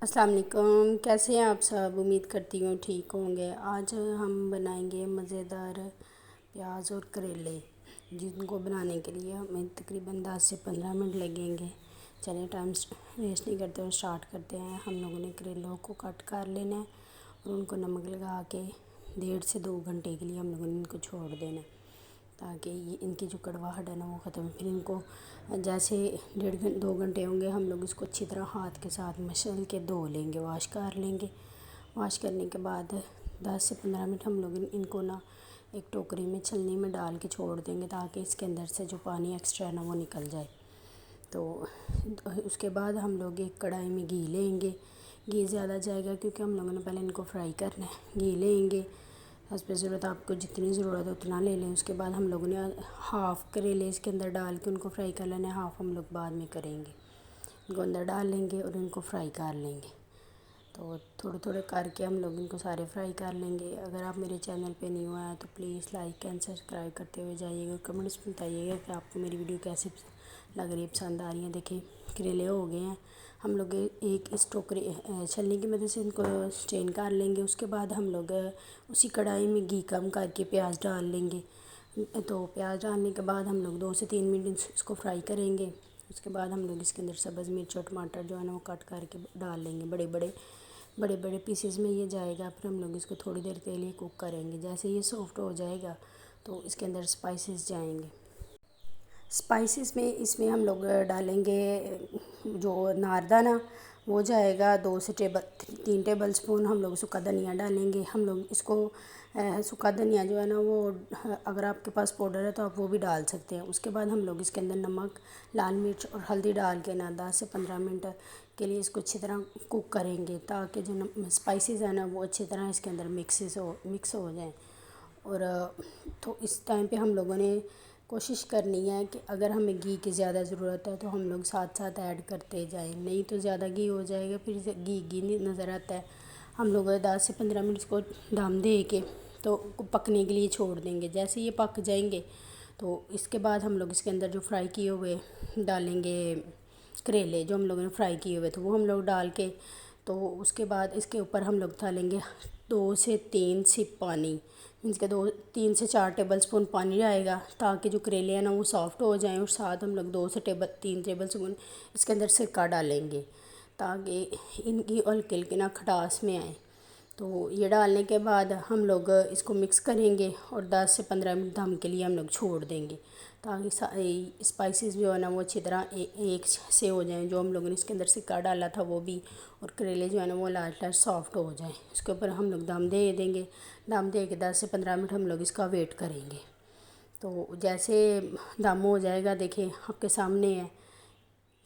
अस्सलाम वालेकुम। कैसे हैं आप सब? उम्मीद करती हूँ ठीक होंगे। आज हम बनाएंगे मज़ेदार प्याज और करेले, जिनको बनाने के लिए हमें तकरीबन 10 से 15 मिनट लगेंगे। चलिए टाइम वेस्ट नहीं करते हुए स्टार्ट करते हैं। हम लोगों ने करेलों को कट कर लेना है और उनको नमक लगा के 1.5 से 2 घंटे के लिए हम लोगों ने इनको छोड़ देना है, ताकि ये इनकी जो कड़वाहट है ना वो ख़त्म। फिर इनको जैसे 1.5 2 घंटे होंगे, हम लोग इसको अच्छी तरह हाथ के साथ मसल के धो लेंगे, वॉश कर लेंगे। वॉश करने के बाद 10 से 15 मिनट हम लोग इनको ना एक टोकरी में छलनी में डाल के छोड़ देंगे, ताकि इसके अंदर से जो पानी एक्स्ट्रा है ना वो निकल जाए। तो उसके बाद हम लोग एक कढ़ाई में घी लेंगे। घी ज़्यादा जाएगा क्योंकि हम लोगों ने पहले इनको फ्राई करना है। घी लेंगे, हस्बे ज़रूरत आपको जितनी ज़रूरत है उतना ले लें। उसके बाद हम लोगों ने हाफ़ करेले इसके अंदर डाल के उनको फ्राई कर लेना है, हाफ़ हम लोग बाद में करेंगे। इनको अंदर डाल लेंगे और इनको फ्राई कर लेंगे। तो थोड़े थोड़े करके हम लोग इनको सारे फ्राई कर लेंगे। अगर आप मेरे चैनल पे नहीं हुआ है तो प्लीज़ लाइक एंड सब्सक्राइब करते हुए जाइएगा। कमेंट्स में बताइएगा कि आपको मेरी वीडियो कैसी लग रही है, पसंद आ रही है। देखिए करेले हो गए हैं। हम लोग एक इस टोकरी छलनी की मदद से इनको स्ट्रेन कर लेंगे। उसके बाद हम लोग उसी कढ़ाई में घी कम करके प्याज डाल लेंगे। तो प्याज डालने के बाद हम लोग 2 से 3 मिनट इसको फ्राई करेंगे। उसके बाद हम लोग इसके अंदर सब्ज़ मिर्च और टमाटर जो है ना वो कट करके डाल लेंगे। बड़े बड़े पीसेस में ये जाएगा। फिर हम लोग इसको थोड़ी देर के लिए कुक करेंगे। जैसे ये सॉफ्ट हो जाएगा तो इसके अंदर स्पाइसेस जाएंगे। स्पाइसेस में इसमें हम लोग डालेंगे जो नारदाना, वो जाएगा 2 से 3 टेबल स्पून। हम लोग सूखा धनिया डालेंगे। हम लोग इसको सूखा धनिया जो है ना वो अगर आपके पास पाउडर है तो आप वो भी डाल सकते हैं। उसके बाद हम लोग इसके अंदर नमक, लाल मिर्च और हल्दी डाल के ना 10 से 15 मिनट के लिए इसको अच्छी तरह कुक करेंगे, ताकि जो स्पाइसेस है ना वो अच्छी तरह इसके अंदर मिक्स हो जाएँ। और तो इस टाइम पे हम लोगों ने कोशिश करनी है कि अगर हमें घी की ज़्यादा ज़रूरत है तो हम लोग साथ साथ ऐड करते जाएं, नहीं तो ज़्यादा घी हो जाएगा, फिर घी नहीं नज़र आता है। हम लोग 10 से 15 मिनट इसको दम दे के तो पकने के लिए छोड़ देंगे। जैसे ये पक जाएंगे तो इसके बाद हम लोग इसके अंदर जो फ्राई किए हुए डालेंगे करेले, जो हम लोगों ने फ्राई किए हुए थे वो हम लोग डाल के, तो उसके बाद इसके ऊपर हम लोग डालेंगे 2 से 3 सिप पानी। मीन्स के 2 3 से 4 टेबल स्पून पानी आएगा, ताकि जो करेले हैं ना वो सॉफ्ट हो जाएं। और साथ हम लोग 2 से 3 टेबल स्पून इसके अंदर सिरका डालेंगे, ताकि इनकी हल्की हल्की ना खटास में आए। तो ये डालने के बाद हम लोग इसको मिक्स करेंगे और 10 से 15 मिनट दम के लिए हम लोग छोड़ देंगे, ताकि स्पाइसेस जो है ना वो अच्छी तरह एक से हो जाएं। जो हम लोगों ने इसके अंदर सिक्का डाला था वो भी, और करेले जो है ना वो लास्ट लास्ट सॉफ्ट हो जाएं। उसके ऊपर हम लोग दम दे देंगे। दम दे के 10 से 15 मिनट हम लोग इसका वेट करेंगे। तो जैसे दम हो जाएगा, देखिए आपके सामने है।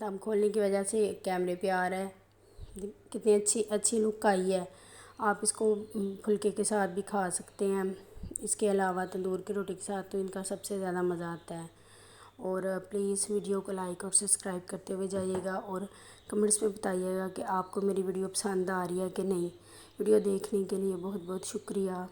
दम खोलने की वजह से कैमरे पे आ रहा है, कितनी अच्छी अच्छी लुक आई है। आप इसको फुल्के के साथ भी खा सकते हैं। इसके अलावा तंदूर की रोटी के साथ तो इनका सबसे ज़्यादा मज़ा आता है। और प्लीज़ वीडियो को लाइक और सब्सक्राइब करते हुए जाइएगा और कमेंट्स में बताइएगा कि आपको मेरी वीडियो पसंद आ रही है कि नहीं। वीडियो देखने के लिए बहुत बहुत शुक्रिया।